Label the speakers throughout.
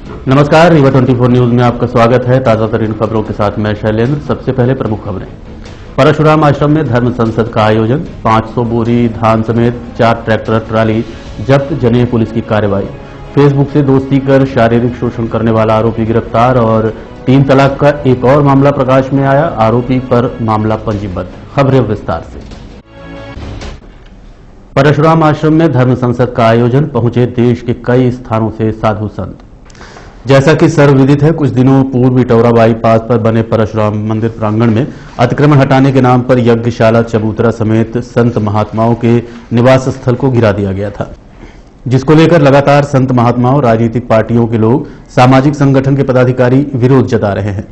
Speaker 1: नमस्कार, रीवा 24 न्यूज में आपका स्वागत है। ताजा तरीन खबरों के साथ मैं शैलेंद्र। सबसे पहले प्रमुख खबरें। परशुराम आश्रम में धर्म संसद का आयोजन, 500 बोरी धान समेत 4 ट्रैक्टर ट्राली जब्त, जनेह पुलिस की कार्रवाई। फेसबुक से दोस्ती कर शारीरिक शोषण करने वाला आरोपी गिरफ्तार और 3 तलाक का एक और मामला प्रकाश में आया, आरोपी पर मामला पंजीबद्ध। खबरें विस्तार से। परशुराम आश्रम में धर्म संसद का आयोजन, पहुंचे देश के कई स्थानों से साधु संत। जैसा कि सर्वविदित है, कुछ दिनों पूर्व इटौरा बाईपास पर बने परशुराम मंदिर प्रांगण में अतिक्रमण हटाने के नाम पर यज्ञशाला, चबूतरा समेत संत महात्माओं के निवास स्थल को गिरा दिया गया था, जिसको लेकर लगातार संत महात्माओं, राजनीतिक पार्टियों के लोग, सामाजिक संगठन के पदाधिकारी विरोध जता रहे हैं।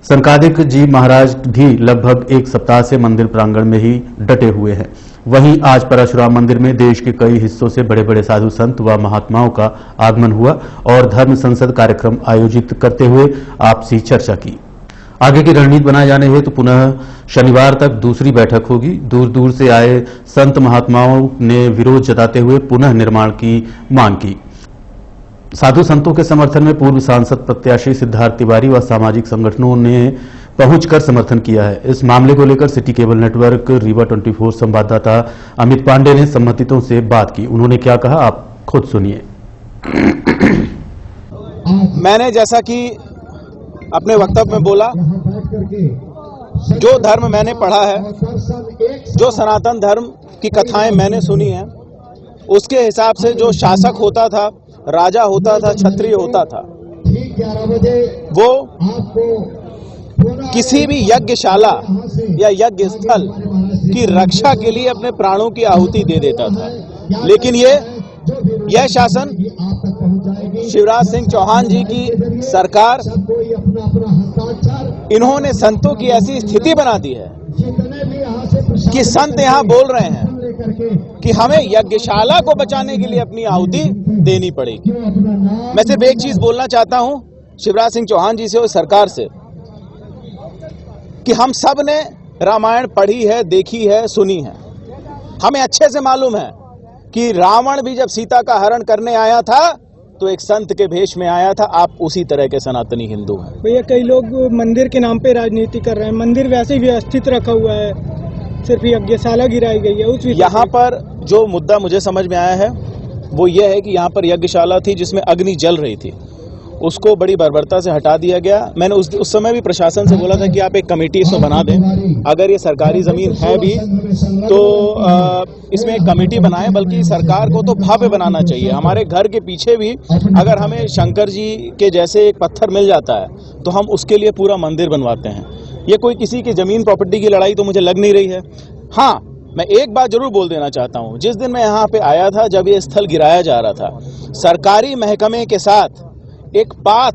Speaker 1: संकादिक जी महाराज भी लगभग 1 सप्ताह से मंदिर प्रांगण में ही डटे हुए हैं। वहीं आज परशुराम मंदिर में देश के कई हिस्सों से बड़े बड़े साधु संत व महात्माओं का आगमन हुआ और धर्म संसद कार्यक्रम आयोजित करते हुए आपसी चर्चा की। आगे की रणनीति बनाए जाने हेतु पुनः शनिवार तक दूसरी बैठक होगी। दूर दूर से आए संत महात्माओं ने विरोध जताते हुए पुनः निर्माण की मांग की। साधु संतों के समर्थन में पूर्व सांसद प्रत्याशी सिद्धार्थ तिवारी व सामाजिक संगठनों ने पहुंचकर समर्थन किया है। इस मामले को लेकर सिटी केबल नेटवर्क रीवा 24 संवाददाता अमित पांडे ने संबंधितों से बात की। उन्होंने क्या कहा, आप खुद सुनिए।
Speaker 2: मैंने जैसा कि अपने वक्तव्य में बोला, जो धर्म मैंने पढ़ा है, जो सनातन धर्म की कथाएं मैंने सुनी हैं, उसके हिसाब से जो शासक होता था, राजा होता था, क्षत्रिय होता था, वो किसी भी यज्ञशाला या यज्ञ स्थल की रक्षा के लिए अपने प्राणों की आहुति दे देता था। लेकिन यह शासन शिवराज सिंह चौहान जी की सरकार, इन्होंने संतों की ऐसी स्थिति बना दी है कि संत यहां बोल रहे हैं कि हमें यज्ञशाला को बचाने के लिए अपनी आहुति देनी पड़ेगी। मैं सिर्फ एक चीज बोलना चाहता हूं शिवराज सिंह चौहान जी से और सरकार से कि हम सब ने रामायण पढ़ी है, देखी है, सुनी है। हमें अच्छे से मालूम है कि रावण भी जब सीता का हरण करने आया था तो एक संत के भेष में आया था। आप उसी तरह के सनातनी हिंदू हैं।
Speaker 3: भैया, कई लोग मंदिर के नाम पे राजनीति कर रहे हैं। मंदिर वैसे ही व्यवस्थित रखा हुआ है, सिर्फ यज्ञशाला गिराई गई है। उस
Speaker 2: यहाँ पर जो मुद्दा मुझे समझ में आया है वो ये है कि यहाँ पर यज्ञशाला थी जिसमें अग्नि जल रही थी, उसको बड़ी बर्बरता से हटा दिया गया। मैंने उस समय भी प्रशासन से बोला था कि आप एक कमेटी इसमें बना दें। अगर ये सरकारी जमीन है भी तो इसमें एक कमेटी बनाएं, बल्कि सरकार को तो भव्य बनाना चाहिए। हमारे घर के पीछे भी अगर हमें शंकर जी के जैसे एक पत्थर मिल जाता है तो हम उसके लिए पूरा मंदिर बनवाते हैं। ये कोई किसी की जमीन प्रॉपर्टी की लड़ाई तो मुझे लग नहीं रही है। हाँ, मैं एक बात जरूर बोल देना चाहता हूँ। जिस दिन मैं यहाँ पे आया था, जब ये स्थल गिराया जा रहा था, सरकारी महकमे के साथ एक पाथ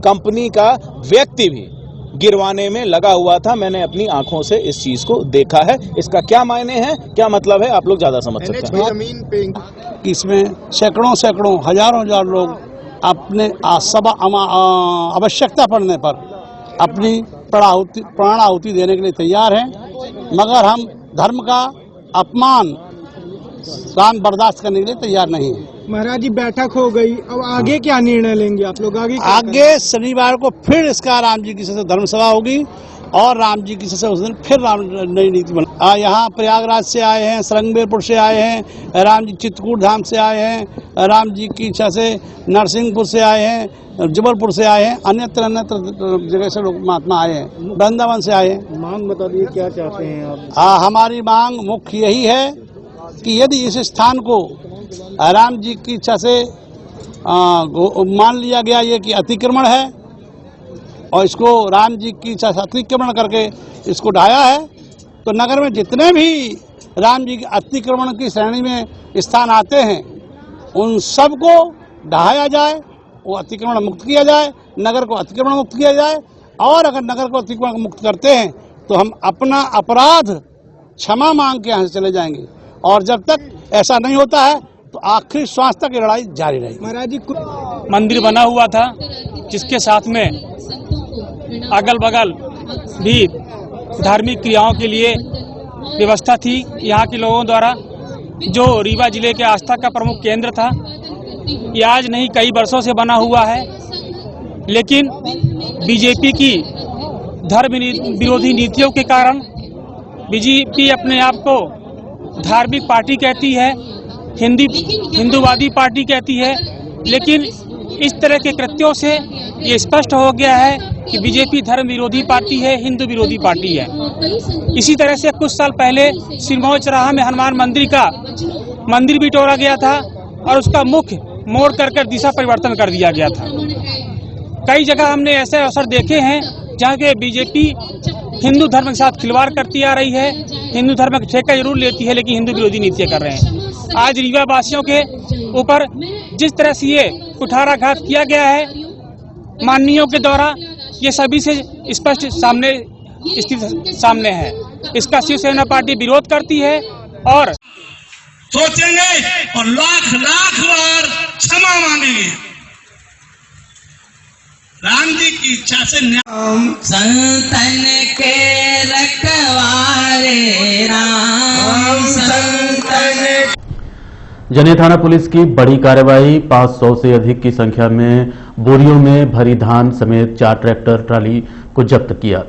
Speaker 2: कंपनी का व्यक्ति भी गिरवाने में लगा हुआ था। मैंने अपनी आंखों से इस चीज को देखा है। इसका क्या मायने हैं, क्या मतलब है, आप लोग ज्यादा समझ सकते हैं।
Speaker 4: जमीन पे इसमें सैकड़ों हजारों लोग अपने आवश्यकता पड़ने पर अपनी प्राण आहुति देने के लिए तैयार हैं, मगर हम धर्म का अपमान बर्दाश्त करने के लिए तैयार नहीं है।
Speaker 3: महाराज जी, बैठक हो गई, अब आगे क्या निर्णय लेंगे आप लोग?
Speaker 4: आगे शनिवार को फिर इसका राम जी की से धर्म सभा होगी और राम जी की से उस दिन फिर नई नीति बना। यहाँ प्रयागराज से आए हैं, सरंगेरपुर से आए हैं, राम जी चित्रकूट धाम से आए हैं, राम जी की इच्छा से नरसिंहपुर से आए हैं, जबलपुर से आए हैं, अन्यत्र जगह से लोग महात्मा आए हैं, वृंदावन से आए हैं।
Speaker 3: मांग बता दीजिए, क्या चाहते हैं आप?
Speaker 4: हमारी मांग मुख्य यही है कि यदि इस स्थान को राम जी की इच्छा से मान लिया गया ये कि अतिक्रमण है और इसको राम जी की इच्छा से अतिक्रमण करके इसको ढाया है, तो नगर में जितने भी राम जी के अतिक्रमण की श्रेणी में स्थान आते हैं उन सबको ढहाया जाए, वो अतिक्रमण मुक्त किया जाए, नगर को अतिक्रमण मुक्त किया जाए। और अगर नगर को अतिक्रमण मुक्त करते हैं तो हम अपना अपराध क्षमा मांग के यहाँ से चले जाएंगे, और जब तक ऐसा नहीं होता है तो आखिरी श्वास तक ये लड़ाई जारी रहेगी।
Speaker 3: महाराज जी,
Speaker 5: मंदिर बना हुआ था जिसके साथ में अगल बगल भी धार्मिक क्रियाओं के लिए व्यवस्था थी। यहाँ के लोगों द्वारा, जो रीवा जिले के आस्था का प्रमुख केंद्र था, ये आज नहीं कई वर्षों से बना हुआ है, लेकिन बीजेपी की धर्म विरोधी नीतियों के कारण बीजेपी अपने आप को धार्मिक पार्टी कहती है, हिंदूवादी पार्टी कहती है, लेकिन इस तरह के कृत्यों से ये स्पष्ट हो गया है कि बीजेपी धर्म विरोधी पार्टी है, हिंदू विरोधी पार्टी है। इसी तरह से कुछ साल पहले सिरमौर चौराहा में हनुमान मंदिर का मंदिर भी तोड़ा गया था और उसका मुख मोड़ कर दिशा परिवर्तन कर दिया गया था। कई जगह हमने ऐसे अवसर देखे हैं जहाँ के बीजेपी हिंदू धर्म के साथ खिलवाड़ करती आ रही है, हिंदू धर्म का ठेका जरूर लेती है, लेकिन हिंदू विरोधी नीतियाँ कर रहे हैं। आज रीवा वासियों के ऊपर जिस तरह से ये कुठाराघात किया गया है माननीयों के द्वारा, ये सभी से स्पष्ट स्थिति सामने है। इसका शिवसेना पार्टी विरोध करती है और
Speaker 6: सोचेंगे और लाख लाख बार क्षमा मांगेंगे। राम जी की इच्छा से
Speaker 7: संतन के रखवारे राम संतन।
Speaker 1: जनेह थाना पुलिस की बड़ी कार्रवाई, 500 से अधिक की संख्या में बोरियों में भरी धान समेत 4 ट्रैक्टर ट्राली को जब्त किया।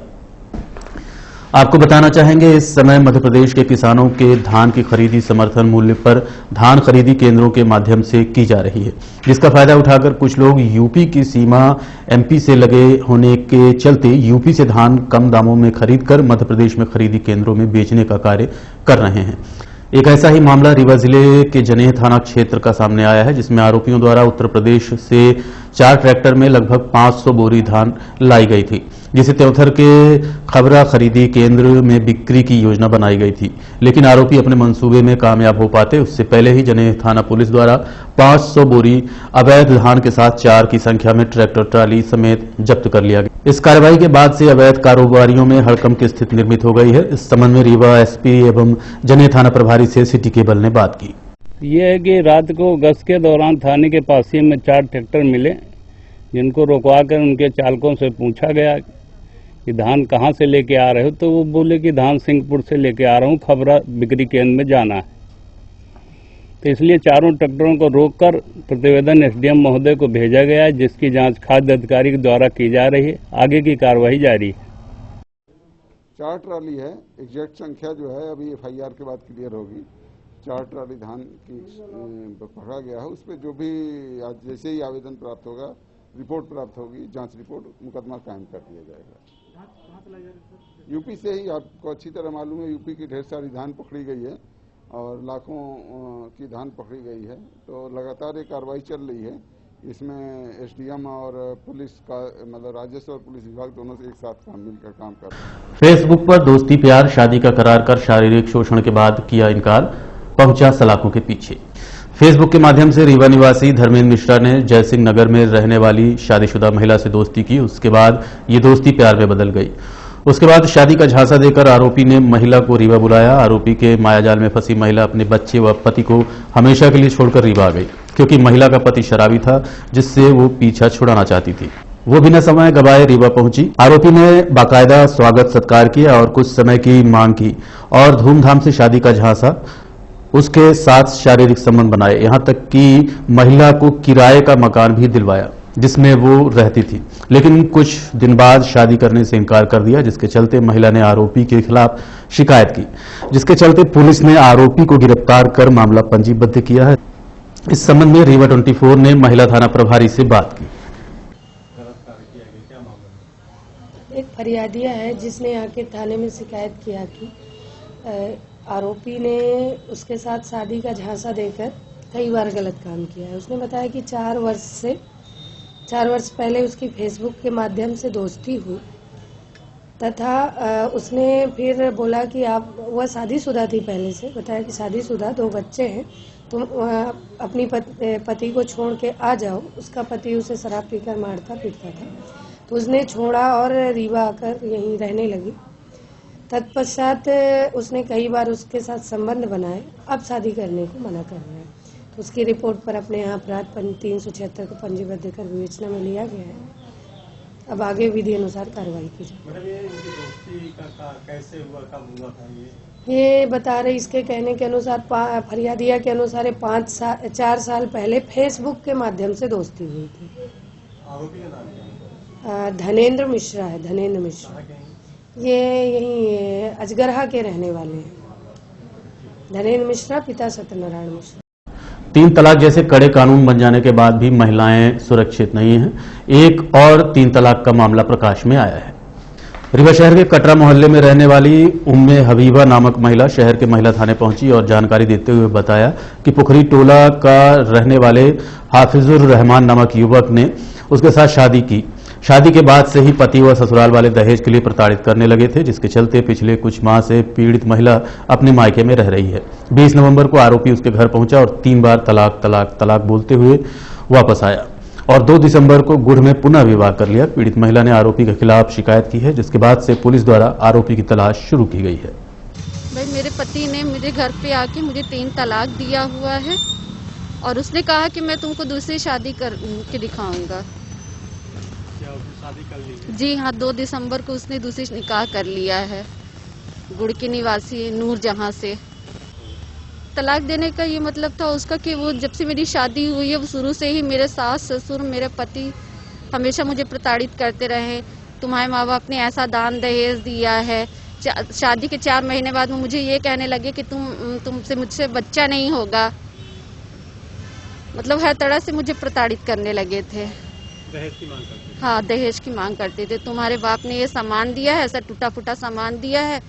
Speaker 1: आपको बताना चाहेंगे, इस समय मध्य प्रदेश के किसानों के धान की खरीदी समर्थन मूल्य पर धान खरीदी केंद्रों के माध्यम से की जा रही है, जिसका फायदा उठाकर कुछ लोग यूपी की सीमा एमपी से लगे होने के चलते यूपी से धान कम दामों में खरीदकर मध्य प्रदेश में खरीदी केंद्रों में बेचने का कार्य कर रहे हैं। एक ऐसा ही मामला रीवा जिले के जनेह थाना क्षेत्र का सामने आया है, जिसमें आरोपियों द्वारा उत्तर प्रदेश से 4 ट्रैक्टर में लगभग 500 बोरी धान लाई गई थी, जिसे त्योथर के खबरा खरीदी केंद्र में बिक्री की योजना बनाई गई थी। लेकिन आरोपी अपने मंसूबे में कामयाब हो पाते उससे पहले ही जनेह थाना पुलिस द्वारा 500 बोरी अवैध धान के साथ 4 की संख्या में ट्रैक्टर ट्राली समेत जब्त कर लिया गया। इस कार्रवाई के बाद से अवैध कारोबारियों में हड़कंप की स्थिति निर्मित हो गई है। इस संबंध में रीवा एसपी एवं जनेह थाना प्रभारी से सिटी केबल ने बात की।
Speaker 8: ये है कि रात को गश्त के दौरान थाने के पास ही में 4 ट्रैक्टर मिले, जिनको रुकवा कर उनके चालकों से पूछा गया कि धान कहाँ से लेके आ रहे हो, तो वो बोले कि धान सिंहपुर से लेके आ रहा हूँ, खबरा बिक्री केंद्र में जाना है। तो इसलिए चारों ट्रैक्टरों को रोककर प्रतिवेदन एसडीएम महोदय को भेजा गया है, जिसकी जांच खाद्य अधिकारी के द्वारा की जा रही है। आगे की कार्रवाई जारी है।
Speaker 9: 4 ट्राली है, एग्जैक्ट संख्या जो है अभी एफआईआर के बाद क्लियर होगी। 4 ट्राली धान की पकड़ा गया है। उस पर जो भी आज जैसे ही आवेदन प्राप्त होगा, रिपोर्ट प्राप्त होगी, जांच रिपोर्ट, मुकदमा कायम कर दिया जाएगा। यूपी से ही आपको अच्छी तरह मालूम है, यूपी की ढेर सारी धान पकड़ी गई है और लाखों की धान पकड़ी गई है। तो लगातार ये कार्रवाई चल रही है। इसमें एसडीएम और पुलिस का मतलब राजस्व और पुलिस विभाग दोनों से एक साथ मिलकर काम कर रहे हैं।
Speaker 1: फेसबुक पर दोस्ती प्यार शादी का करार कर शारीरिक शोषण के बाद किया इनकार, पहुंचा सलाखों के पीछे। फेसबुक के माध्यम से रीवा निवासी धर्मेंद्र मिश्रा ने जयसिंह नगर में रहने वाली शादीशुदा महिला से दोस्ती की। उसके बाद ये दोस्ती प्यार में बदल गई। उसके बाद शादी का झांसा देकर आरोपी ने महिला को रीवा बुलाया। आरोपी के मायाजाल में फंसी महिला अपने बच्चे व पति को हमेशा के लिए छोड़कर रीवा आ गई, क्योंकि महिला का पति शराबी था, जिससे वो पीछा छुड़ाना चाहती थी। वो बिना समय गवाए रीवा पहुंची। आरोपी ने बाकायदा स्वागत सत्कार किया और कुछ समय की मांग की और धूमधाम से शादी का झांसा, उसके साथ शारीरिक संबंध बनाए, यहां तक कि महिला को किराए का मकान भी दिलवाया जिसमें वो रहती थी। लेकिन कुछ दिन बाद शादी करने से इनकार कर दिया, जिसके चलते महिला ने आरोपी के खिलाफ शिकायत की, जिसके चलते पुलिस ने आरोपी को गिरफ्तार कर मामला पंजीबद्ध किया है। इस संबंध में रीवा 24 ने महिला थाना प्रभारी से बात की।
Speaker 10: एक फरियादिया है जिसने आके थाने में शिकायत किया कि आरोपी ने उसके साथ शादी का झांसा देकर कई बार गलत काम किया है। उसने बताया कि 4 वर्ष पहले उसकी फेसबुक के माध्यम से दोस्ती हुई तथा उसने फिर बोला कि आप, वह शादीशुदा थी पहले से, बताया कि शादीशुदा 2 बच्चे हैं, तुम अपनी पति को छोड़ के आ जाओ। उसका पति उसे शराब पीकर मारता पीटता था, तो उसने छोड़ा और रीवा आकर यहीं रहने लगी। तत्पश्चात उसने कई बार उसके साथ संबंध बनाए, अब शादी करने को मना कर रहे हैं। तो उसकी रिपोर्ट पर अपने यहाँ अपराध 376 को पंजीबद्ध कर विवेचना में लिया गया है। अब आगे विधि अनुसार कार्रवाई की जाए।
Speaker 11: कैसे हुआ, कब हुआ था ये?
Speaker 10: ये बता रहे, इसके कहने के अनुसार, फरियादिया के अनुसार 4 साल पहले फेसबुक के माध्यम से दोस्ती हुई थी। आरोपी का नाम क्या है? धनेंद्र मिश्रा है, धनेंद्र मिश्रा। ये यही अजगरहा के रहने वाले हैं। धनेंद्र मिश्रा, पिता सत्यनारायण मिश्रा।
Speaker 1: 3 तलाक जैसे कड़े कानून बन जाने के बाद भी महिलाएं सुरक्षित नहीं हैं। एक और 3 तलाक का मामला प्रकाश में आया है। रीवा शहर के कटरा मोहल्ले में रहने वाली उम्मे हबीबा नामक महिला शहर के महिला थाने पहुंची और जानकारी देते हुए बताया कि पुखरी टोला का रहने वाले हाफिजुर रहमान नामक युवक ने उसके साथ शादी की। शादी के बाद से ही पति व ससुराल वाले दहेज के लिए प्रताड़ित करने लगे थे, जिसके चलते पिछले कुछ माह से पीड़ित महिला अपने मायके में रह रही है। 20 नवंबर को आरोपी उसके घर पहुंचा और 3 बार तलाक तलाक तलाक बोलते हुए वापस आया और 2 दिसंबर को गुड़ में पुनः विवाह कर लिया। पीड़ित महिला ने आरोपी के खिलाफ शिकायत की है, जिसके बाद से पुलिस द्वारा आरोपी की तलाश शुरू की गई है।
Speaker 11: भाई, मेरे पति ने मेरे घर पे आके मुझे 3 तलाक दिया हुआ है और उसने कहा कि मैं तुमको दूसरी शादी करके दिखाऊंगा। शादी कर ली? जी हाँ, 2 दिसंबर को उसने दूसरी निकाह कर लिया है गुड़ के निवासी नूरजहां से। तलाक देने का ये मतलब था उसका कि वो जब से मेरी शादी हुई है वो शुरू से ही मेरे सास ससुर मेरे पति हमेशा मुझे प्रताड़ित करते रहे। तुम्हारे माँ बाप ने ऐसा दान दहेज दिया है। शादी के 4 महीने बाद वो मुझे ये कहने लगे कि तुमसे मुझसे बच्चा नहीं होगा। मतलब हर तरह से मुझे प्रताड़ित करने लगे थे। दहेज की मांग करते थे? हाँ, दहेज की मांग करते थे। तुम्हारे बाप ने ये सामान दिया है, ऐसा टूटा फूटा सामान दिया है,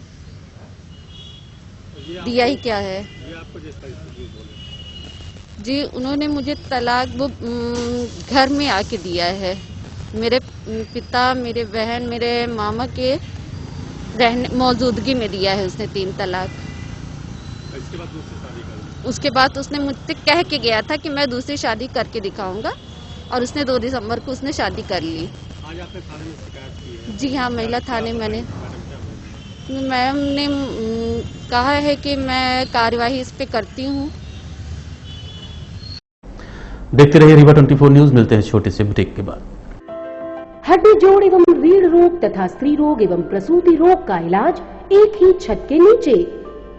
Speaker 11: दिया ही क्या है। ये आपको जिस तरीके बोले? जी, उन्होंने मुझे तलाक वो घर में आके दिया है। मेरे पिता, मेरे बहन, मेरे मामा के रहने मौजूदगी में दिया है उसने 3 तलाक। इसके बाद दूसरी शादी कर? उसके बाद उसने मुझसे कह के गया था कि मैं दूसरी शादी करके दिखाऊंगा और उसने 2 दिसंबर को उसने शादी कर ली। आज आपने थाने में शिकायत की है? जी हाँ, महिला थाने मैंने मैम ने कहा है कि मैं कार्यवाही इस पे करती हूँ।
Speaker 1: देखते रहिए रीवा 24 न्यूज। मिलते हैं छोटे से ब्रेक के बाद।
Speaker 12: हड्डी जोड़ एवं रीढ़ रोग तथा स्त्री रोग एवं प्रसूति रोग का इलाज एक ही छत के नीचे।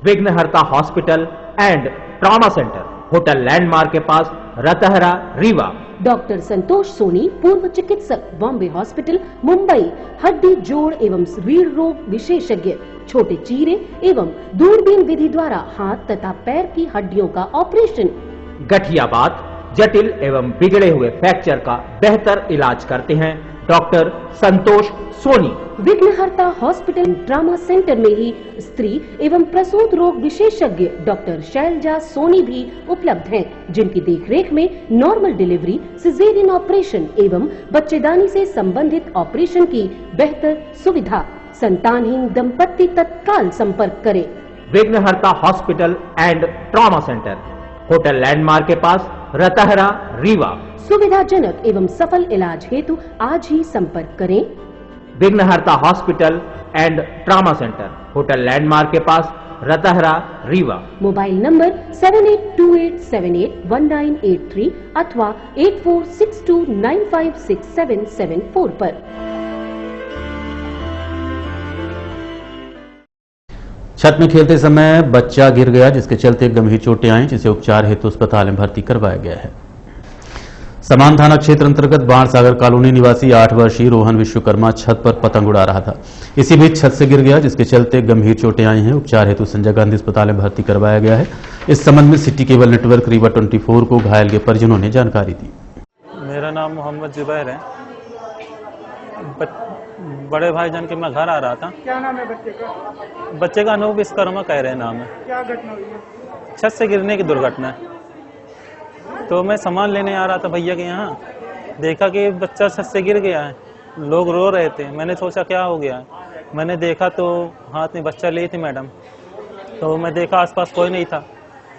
Speaker 13: विघ्नहर्ता hospital and trauma centre, hotel landmark के पास, रतहरा, रीवा।
Speaker 12: डॉक्टर संतोष सोनी, पूर्व चिकित्सक, बॉम्बे हॉस्पिटल, मुंबई। हड्डी जोड़ एवं रीढ़ रोग विशेषज्ञ, छोटे चीरे एवं दूरबीन विधि द्वारा हाथ तथा पैर की हड्डियों का ऑपरेशन।
Speaker 13: गठियाबात, जटिल एवं बिगड़े हुए फ्रैक्चर का बेहतर इलाज करते हैं डॉक्टर संतोष सोनी।
Speaker 12: विघ्नहर्ता हॉस्पिटल ट्रामा सेंटर में ही स्त्री एवं प्रसूत रोग विशेषज्ञ डॉक्टर शैलजा सोनी भी उपलब्ध हैं, जिनकी देखरेख में नॉर्मल डिलीवरी, सिजेरियन ऑपरेशन एवं बच्चेदानी से संबंधित ऑपरेशन की बेहतर सुविधा। संतानहीन दंपत्ति तत्काल संपर्क करें।
Speaker 13: विघ्नहर्ता hospital and trauma centre, hotel landmark के पास, रतहरा, रीवा।
Speaker 12: सुविधाजनक एवं सफल इलाज हेतु आज ही संपर्क करें।
Speaker 13: विघ्नहर्ता hospital and trauma centre, hotel landmark के पास, रतहरा, रीवा।
Speaker 12: मोबाइल नंबर 7828781983 अथवा 8462956774 पर।
Speaker 1: छत में खेलते समय बच्चा गिर गया, जिसके चलते गंभीर चोटें आई, जिसे उपचार हेतु अस्पताल में भर्ती करवाया गया है। समान थाना क्षेत्र अंतर्गत बाण सागर कॉलोनी निवासी 8 वर्षीय रोहन विश्वकर्मा छत पर पतंग उड़ा रहा था। इसी बीच छत से गिर गया, जिसके चलते गंभीर चोटें आई हैं। उपचार हेतु संजय गांधी अस्पताल में भर्ती करवाया गया है। इस संबंध में सिटी केबल नेटवर्क रीवा 24 को घायल के परिजनों ने जानकारी दी।
Speaker 14: मेरा नाम मोहम्मद जुबैर है। बड़े भाईजान के मैं घर आ रहा था।
Speaker 3: क्या नाम है बच्चे का?
Speaker 14: बच्चे का अनूप विश्वकर्मा कह रहे नाम है।
Speaker 3: क्या घटना हुई है?
Speaker 14: छत से गिरने की दुर्घटना है। तो मैं सामान लेने आ रहा था भैया के यहाँ, देखा कि बच्चा छत से गिर गया है। लोग रो रहे थे। मैंने सोचा क्या हो गया है। मैंने देखा तो हाथ में बच्चा ली थी मैडम, तो मैं देखा आसपास कोई नहीं था।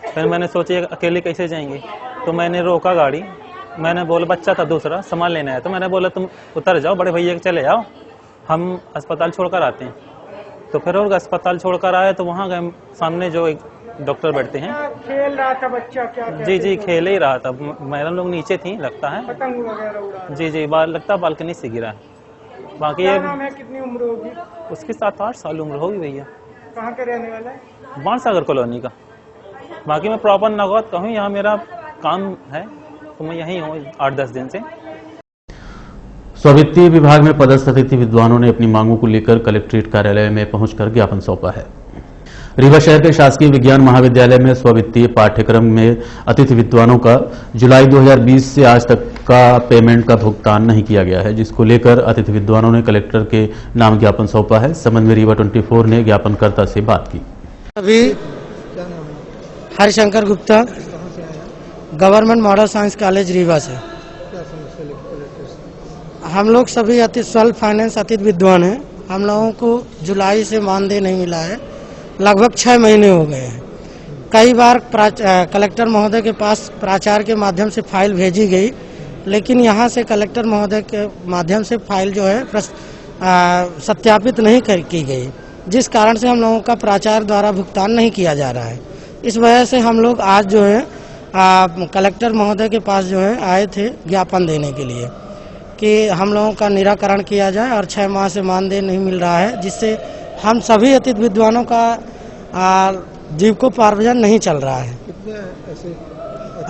Speaker 14: फिर मैंने सोचा अकेले कैसे जाएंगे, तो मैंने रोका गाड़ी। मैंने बोला, बच्चा था दूसरा, सामान लेने आया, तो मैंने बोला तुम उतर जाओ, बड़े भैया के चले जाओ, हम अस्पताल छोड़कर आते हैं। तो फिर और अस्पताल छोड़कर आए तो वहाँ गए, सामने जो एक डॉक्टर बैठते हैं।
Speaker 3: खेल रहा था बच्चा? क्या
Speaker 14: जी जी, खेल ही रहा था। मैडम लोग नीचे थी लगता है।
Speaker 3: पतंग वगैरह उड़ा?
Speaker 14: जी जी, लगता है बालकनी से गिरा है। बाकी
Speaker 3: क्या नाम है, कितनी उम्र होगी?
Speaker 14: उसकी 7-8 साल उम्र होगी भैया।
Speaker 3: कहाँ के रहने वाला है?
Speaker 14: बाणसागर कॉलोनी का। बाकी मैं प्रॉपर नगौत का हूँ, यहाँ मेरा काम है तो मैं यहीं हूँ 8-10 दिन से।
Speaker 1: स्ववित्तीय विभाग में पदस्थ अतिथि विद्वानों ने अपनी मांगों को लेकर कलेक्ट्रेट कार्यालय में पहुंचकर ज्ञापन सौंपा है। रीवा शहर के शासकीय विज्ञान महाविद्यालय में स्ववित्तीय पाठ्यक्रम में अतिथि विद्वानों का जुलाई 2020 से आज तक का पेमेंट का भुगतान नहीं किया गया है, जिसको लेकर अतिथि विद्वानों ने कलेक्टर के नाम ज्ञापन सौंपा है। संबंध में रीवा 24 ने ज्ञापनकर्ता से बात की।
Speaker 15: अभी Harishankar Gupta, government model science college Rewa से। हम लोग सभी सेल्फ फाइनेंस अतिथि विद्वान हैं। हम लोगों को जुलाई से मानदेय नहीं मिला है, लगभग 6 महीने हो गए हैं। कई बार कलेक्टर महोदय के पास प्राचार्य के माध्यम से फाइल भेजी गई, लेकिन यहाँ से कलेक्टर महोदय के माध्यम से फाइल जो है सत्यापित नहीं की गई, जिस कारण से हम लोगों का प्राचार्य द्वारा भुगतान नहीं किया जा रहा है। इस वजह से हम लोग आज जो है कलेक्टर महोदय के पास जो है आए थे ज्ञापन देने के लिए कि हम लोगों का निराकरण किया जाए और 6 माह से मानदेय नहीं मिल रहा है, जिससे हम सभी अतिथि विद्वानों का जीविकोपार्जन नहीं चल रहा है।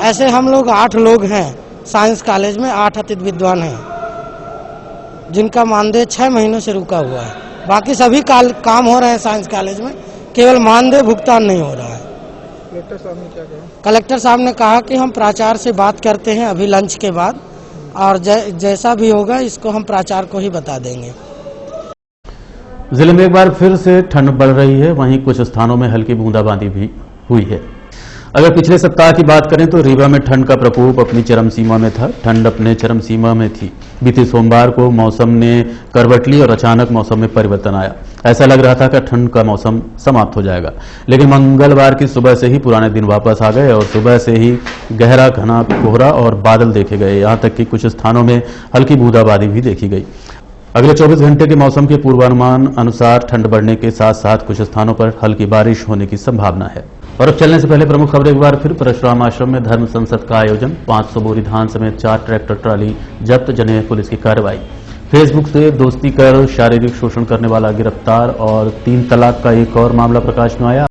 Speaker 15: ऐसे हम लोग 8 लोग हैं साइंस कॉलेज में, 8 अतिथि विद्वान हैं जिनका मानदेय 6 महीनों से रुका हुआ है। बाकी सभी काम हो रहे हैं साइंस कॉलेज में, केवल मानदेय भुगतान नहीं हो रहा है।
Speaker 3: कलेक्टर साहब ने क्या कहा?
Speaker 15: कलेक्टर साहब ने कहा कि हम प्राचार्य से बात करते हैं अभी लंच के बाद, और जैसा भी होगा इसको हम प्राचार्य को ही बता देंगे।
Speaker 1: जिले में एक बार फिर से ठंड बढ़ रही है, वहीं कुछ स्थानों में हल्की बूंदाबांदी भी हुई है। अगर पिछले सप्ताह की बात करें तो रीवा में ठंड का प्रकोप अपनी चरम सीमा में था। ठंड अपने चरम सीमा में थी। बीते सोमवार को मौसम ने करवट ली और अचानक मौसम में परिवर्तन आया। ऐसा लग रहा था कि ठंड का मौसम समाप्त हो जाएगा, लेकिन मंगलवार की सुबह से ही पुराने दिन वापस आ गए और सुबह से ही गहरा घना कोहरा और बादल देखे गए। यहाँ तक कि कुछ स्थानों में हल्की बूंदाबांदी भी देखी गई। अगले 24 घंटे के मौसम के पूर्वानुमान अनुसार ठंड बढ़ने के साथ साथ कुछ स्थानों पर हल्की बारिश होने की संभावना है। और अब चलने से पहले प्रमुख खबरें एक बार फिर। परशुराम आश्रम में धर्म संसद का आयोजन, 500 बोरी धान समेत 4 ट्रैक्टर ट्राली जब्त, जने पुलिस की कार्रवाई। फेसबुक से दोस्ती कर शारीरिक शोषण करने वाला गिरफ्तार और 3 तलाक का एक और मामला प्रकाश में आया।